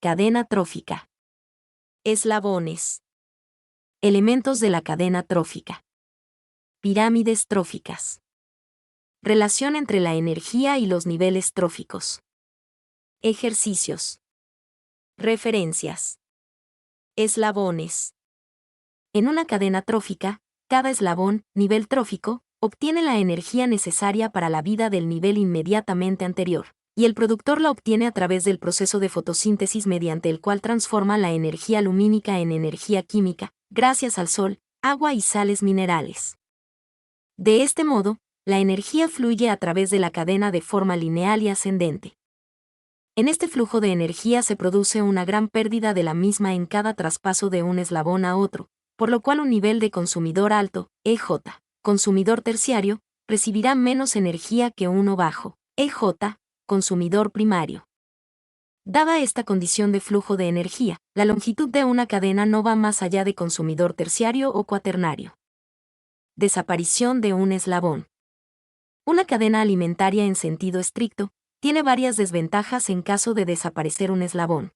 Cadena trófica. Eslabones. Elementos de la cadena trófica. Pirámides tróficas. Relación entre la energía y los niveles tróficos. Ejercicios. Referencias. Eslabones. En una cadena trófica, cada eslabón, nivel trófico, obtiene la energía necesaria para la vida del nivel inmediatamente anterior, y el productor la obtiene a través del proceso de fotosíntesis mediante el cual transforma la energía lumínica en energía química, gracias al sol, agua y sales minerales. De este modo, la energía fluye a través de la cadena de forma lineal y ascendente. En este flujo de energía se produce una gran pérdida de la misma en cada traspaso de un eslabón a otro, por lo cual un nivel de consumidor alto, EJ, consumidor terciario, recibirá menos energía que uno bajo, EJ, consumidor primario. Dada esta condición de flujo de energía, la longitud de una cadena no va más allá de consumidor terciario o cuaternario. Desaparición de un eslabón. Una cadena alimentaria en sentido estricto tiene varias desventajas en caso de desaparecer un eslabón.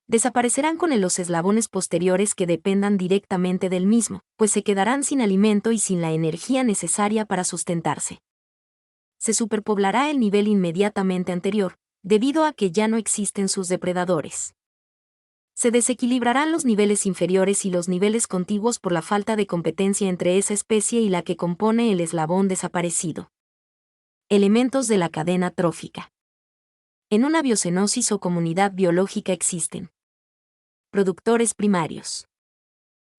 Desaparecerán con él los eslabones posteriores que dependan directamente del mismo, pues se quedarán sin alimento y sin la energía necesaria para sustentarse. Se superpoblará el nivel inmediatamente anterior, debido a que ya no existen sus depredadores. Se desequilibrarán los niveles inferiores y los niveles contiguos por la falta de competencia entre esa especie y la que compone el eslabón desaparecido. Elementos de la cadena trófica. En una biocenosis o comunidad biológica existen productores primarios.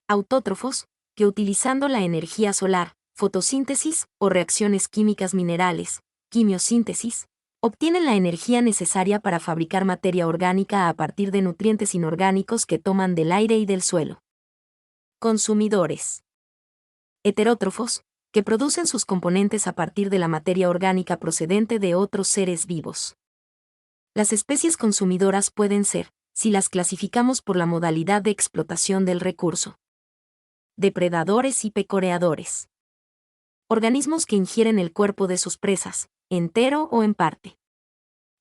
Autótrofos, que utilizando la energía solar, fotosíntesis o reacciones químicas minerales, quimiosíntesis, obtienen la energía necesaria para fabricar materia orgánica a partir de nutrientes inorgánicos que toman del aire y del suelo. Consumidores. Heterótrofos, que producen sus componentes a partir de la materia orgánica procedente de otros seres vivos. Las especies consumidoras pueden ser, si las clasificamos por la modalidad de explotación del recurso. Depredadores y pecoreadores. Organismos que ingieren el cuerpo de sus presas, entero o en parte.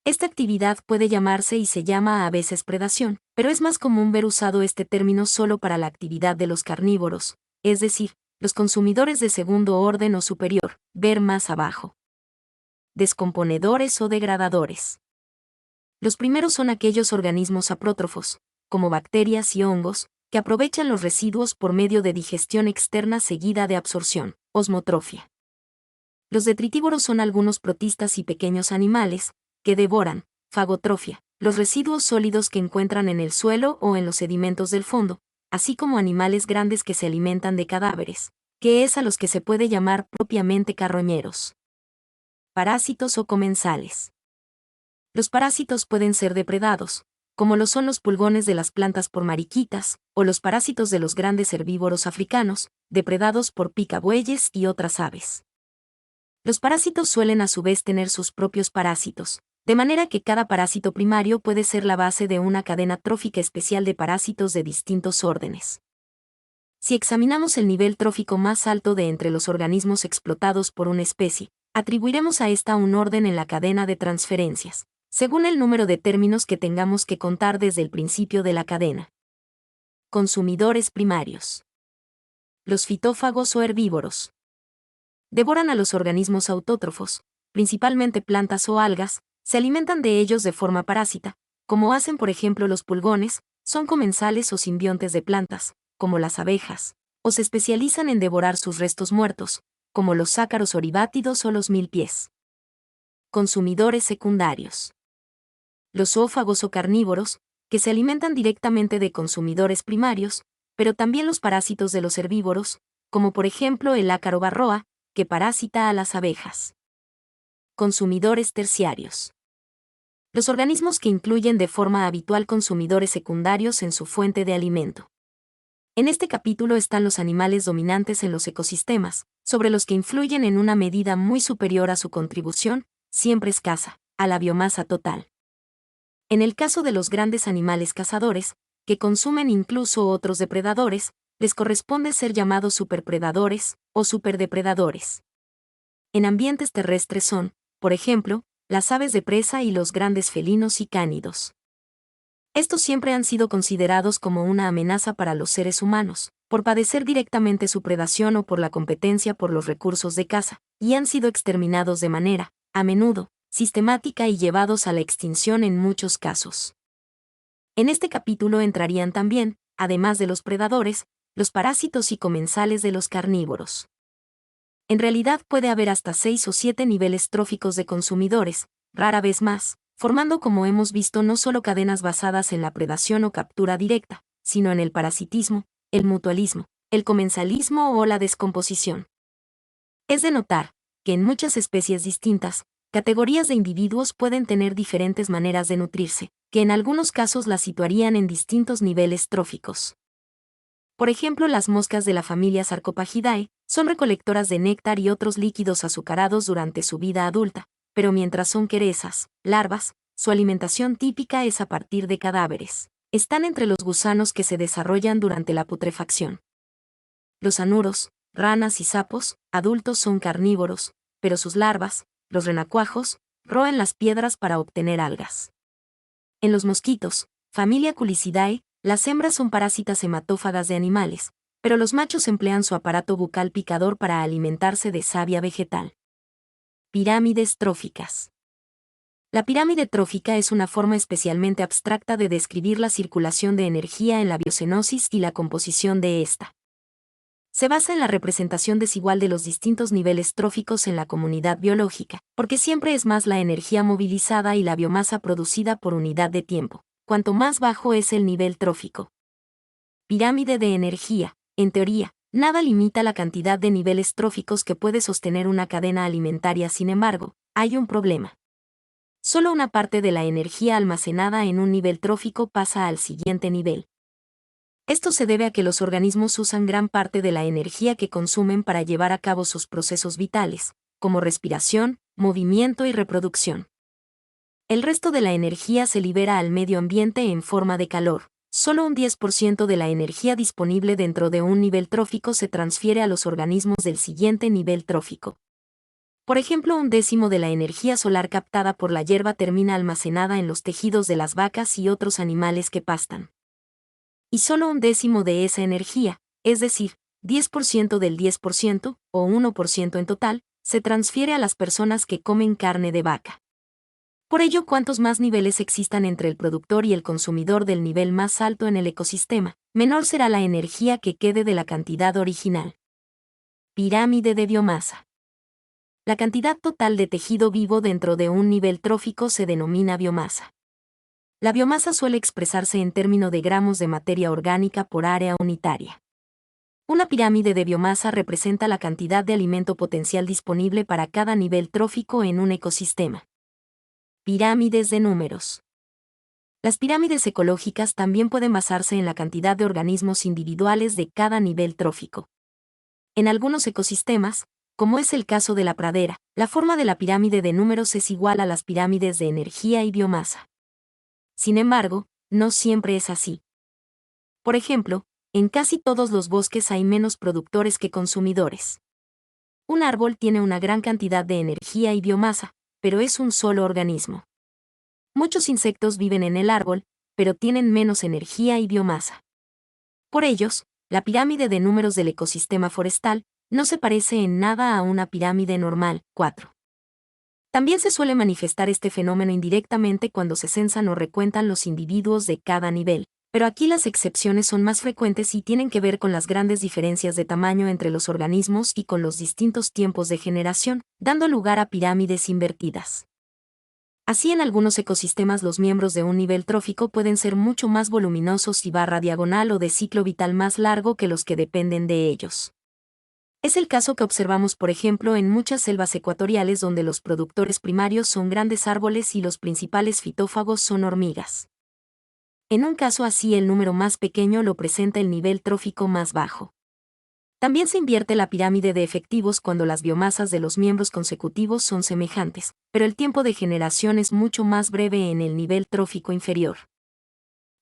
Esta actividad puede llamarse y se llama a veces predación, pero es más común ver usado este término solo para la actividad de los carnívoros, es decir, los consumidores de segundo orden o superior, ver más abajo. Descomponedores o degradadores. Los primeros son aquellos organismos saprótrofos, como bacterias y hongos, que aprovechan los residuos por medio de digestión externa seguida de absorción, osmotrofia. Los detritívoros son algunos protistas y pequeños animales, que devoran, fagotrofia, los residuos sólidos que encuentran en el suelo o en los sedimentos del fondo, así como animales grandes que se alimentan de cadáveres, que es a los que se puede llamar propiamente carroñeros. Parásitos o comensales. Los parásitos pueden ser depredados, como lo son los pulgones de las plantas por mariquitas, o los parásitos de los grandes herbívoros africanos, depredados por picabueyes y otras aves. Los parásitos suelen a su vez tener sus propios parásitos, de manera que cada parásito primario puede ser la base de una cadena trófica especial de parásitos de distintos órdenes. Si examinamos el nivel trófico más alto de entre los organismos explotados por una especie, atribuiremos a esta un orden en la cadena de transferencias, según el número de términos que tengamos que contar desde el principio de la cadena. Consumidores primarios. Los fitófagos o herbívoros. Devoran a los organismos autótrofos, principalmente plantas o algas, se alimentan de ellos de forma parásita, como hacen por ejemplo los pulgones, son comensales o simbiontes de plantas, como las abejas, o se especializan en devorar sus restos muertos, como los ácaros oribátidos o los milpies. Consumidores secundarios. Los zoófagos o carnívoros, que se alimentan directamente de consumidores primarios, pero también los parásitos de los herbívoros, como por ejemplo el ácaro varroa, que parasita a las abejas. Consumidores terciarios. Los organismos que incluyen de forma habitual consumidores secundarios en su fuente de alimento. En este capítulo están los animales dominantes en los ecosistemas, sobre los que influyen en una medida muy superior a su contribución, siempre escasa, a la biomasa total. En el caso de los grandes animales cazadores, que consumen incluso otros depredadores, les corresponde ser llamados superpredadores o superdepredadores. En ambientes terrestres son, por ejemplo, las aves de presa y los grandes felinos y cánidos. Estos siempre han sido considerados como una amenaza para los seres humanos, por padecer directamente su predación o por la competencia por los recursos de caza, y han sido exterminados de manera, a menudo, sistemática y llevados a la extinción en muchos casos. En este capítulo entrarían también, además de los predadores, los parásitos y comensales de los carnívoros. En realidad puede haber hasta 6 o 7 niveles tróficos de consumidores, rara vez más, formando como hemos visto no solo cadenas basadas en la predación o captura directa, sino en el parasitismo, el mutualismo, el comensalismo o la descomposición. Es de notar que en muchas especies distintas, categorías de individuos pueden tener diferentes maneras de nutrirse, que en algunos casos las situarían en distintos niveles tróficos. Por ejemplo, las moscas de la familia Sarcopagidae son recolectoras de néctar y otros líquidos azucarados durante su vida adulta, pero mientras son querezas, larvas, su alimentación típica es a partir de cadáveres. Están entre los gusanos que se desarrollan durante la putrefacción. Los anuros, ranas y sapos, adultos son carnívoros, pero sus larvas, los renacuajos, roen las piedras para obtener algas. En los mosquitos, familia Culicidae, las hembras son parásitas hematófagas de animales, pero los machos emplean su aparato bucal picador para alimentarse de savia vegetal. Pirámides tróficas. La pirámide trófica es una forma especialmente abstracta de describir la circulación de energía en la biocenosis y la composición de esta. Se basa en la representación desigual de los distintos niveles tróficos en la comunidad biológica, porque siempre es más la energía movilizada y la biomasa producida por unidad de tiempo, cuanto más bajo es el nivel trófico. Pirámide de energía. En teoría, nada limita la cantidad de niveles tróficos que puede sostener una cadena alimentaria. Sin embargo, hay un problema. Solo una parte de la energía almacenada en un nivel trófico pasa al siguiente nivel. Esto se debe a que los organismos usan gran parte de la energía que consumen para llevar a cabo sus procesos vitales, como respiración, movimiento y reproducción. El resto de la energía se libera al medio ambiente en forma de calor. Solo un 10% de la energía disponible dentro de un nivel trófico se transfiere a los organismos del siguiente nivel trófico. Por ejemplo, un décimo de la energía solar captada por la hierba termina almacenada en los tejidos de las vacas y otros animales que pastan. Y solo un décimo de esa energía, es decir, 10% del 10%, o 1% en total, se transfiere a las personas que comen carne de vaca. Por ello, cuantos más niveles existan entre el productor y el consumidor del nivel más alto en el ecosistema, menor será la energía que quede de la cantidad original. Pirámide de biomasa. La cantidad total de tejido vivo dentro de un nivel trófico se denomina biomasa. La biomasa suele expresarse en términos de gramos de materia orgánica por área unitaria. Una pirámide de biomasa representa la cantidad de alimento potencial disponible para cada nivel trófico en un ecosistema. Pirámides de números. Las pirámides ecológicas también pueden basarse en la cantidad de organismos individuales de cada nivel trófico. En algunos ecosistemas, como es el caso de la pradera, la forma de la pirámide de números es igual a las pirámides de energía y biomasa. Sin embargo, no siempre es así. Por ejemplo, en casi todos los bosques hay menos productores que consumidores. Un árbol tiene una gran cantidad de energía y biomasa, pero es un solo organismo. Muchos insectos viven en el árbol, pero tienen menos energía y biomasa. Por ellos, la pirámide de números del ecosistema forestal no se parece en nada a una pirámide normal. 4. También se suele manifestar este fenómeno indirectamente cuando se censan o recuentan los individuos de cada nivel, pero aquí las excepciones son más frecuentes y tienen que ver con las grandes diferencias de tamaño entre los organismos y con los distintos tiempos de generación, dando lugar a pirámides invertidas. Así, en algunos ecosistemas los miembros de un nivel trófico pueden ser mucho más voluminosos y barra diagonal o de ciclo vital más largo que los que dependen de ellos. Es el caso que observamos, por ejemplo, en muchas selvas ecuatoriales donde los productores primarios son grandes árboles y los principales fitófagos son hormigas. En un caso así, el número más pequeño lo presenta el nivel trófico más bajo. También se invierte la pirámide de efectivos cuando las biomasas de los miembros consecutivos son semejantes, pero el tiempo de generación es mucho más breve en el nivel trófico inferior.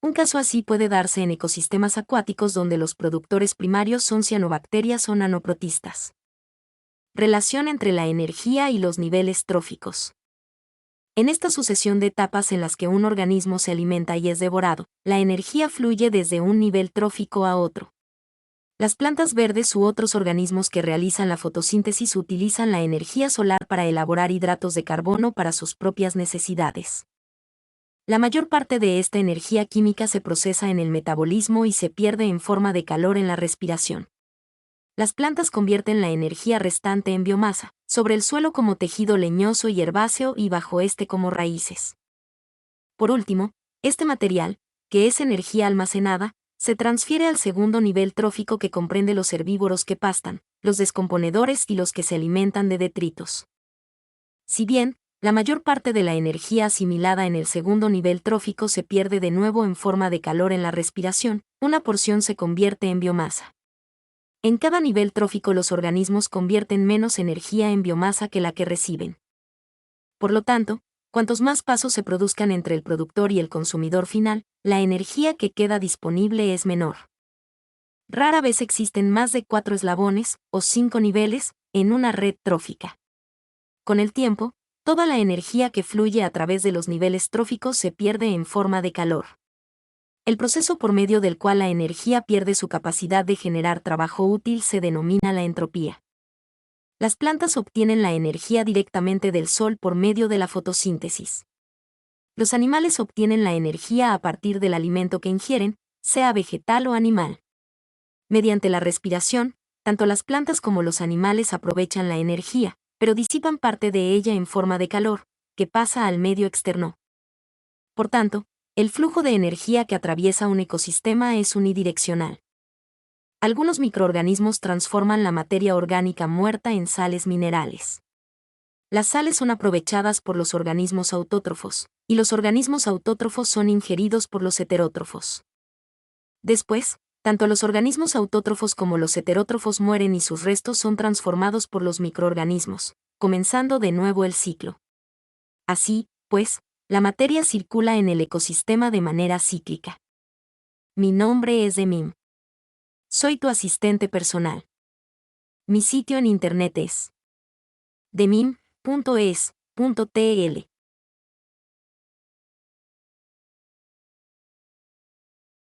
Un caso así puede darse en ecosistemas acuáticos donde los productores primarios son cianobacterias o nanoprotistas. Relación entre la energía y los niveles tróficos. En esta sucesión de etapas en las que un organismo se alimenta y es devorado, la energía fluye desde un nivel trófico a otro. Las plantas verdes u otros organismos que realizan la fotosíntesis utilizan la energía solar para elaborar hidratos de carbono para sus propias necesidades. La mayor parte de esta energía química se procesa en el metabolismo y se pierde en forma de calor en la respiración. Las plantas convierten la energía restante en biomasa, sobre el suelo como tejido leñoso y herbáceo y bajo este como raíces. Por último, este material, que es energía almacenada, se transfiere al segundo nivel trófico que comprende los herbívoros que pastan, los descomponedores y los que se alimentan de detritos. Si bien, la mayor parte de la energía asimilada en el segundo nivel trófico se pierde de nuevo en forma de calor en la respiración, una porción se convierte en biomasa. En cada nivel trófico los organismos convierten menos energía en biomasa que la que reciben. Por lo tanto, cuantos más pasos se produzcan entre el productor y el consumidor final, la energía que queda disponible es menor. Rara vez existen más de 4 eslabones, o 5 niveles, en una red trófica. Con el tiempo, toda la energía que fluye a través de los niveles tróficos se pierde en forma de calor. El proceso por medio del cual la energía pierde su capacidad de generar trabajo útil se denomina la entropía. Las plantas obtienen la energía directamente del sol por medio de la fotosíntesis. Los animales obtienen la energía a partir del alimento que ingieren, sea vegetal o animal. Mediante la respiración, tanto las plantas como los animales aprovechan la energía, pero disipan parte de ella en forma de calor, que pasa al medio externo. Por tanto, el flujo de energía que atraviesa un ecosistema es unidireccional. Algunos microorganismos transforman la materia orgánica muerta en sales minerales. Las sales son aprovechadas por los organismos autótrofos, y los organismos autótrofos son ingeridos por los heterótrofos. Después, tanto los organismos autótrofos como los heterótrofos mueren y sus restos son transformados por los microorganismos, comenzando de nuevo el ciclo. Así, pues, la materia circula en el ecosistema de manera cíclica. Mi nombre es Demim. Soy tu asistente personal. Mi sitio en internet es demim.es.tl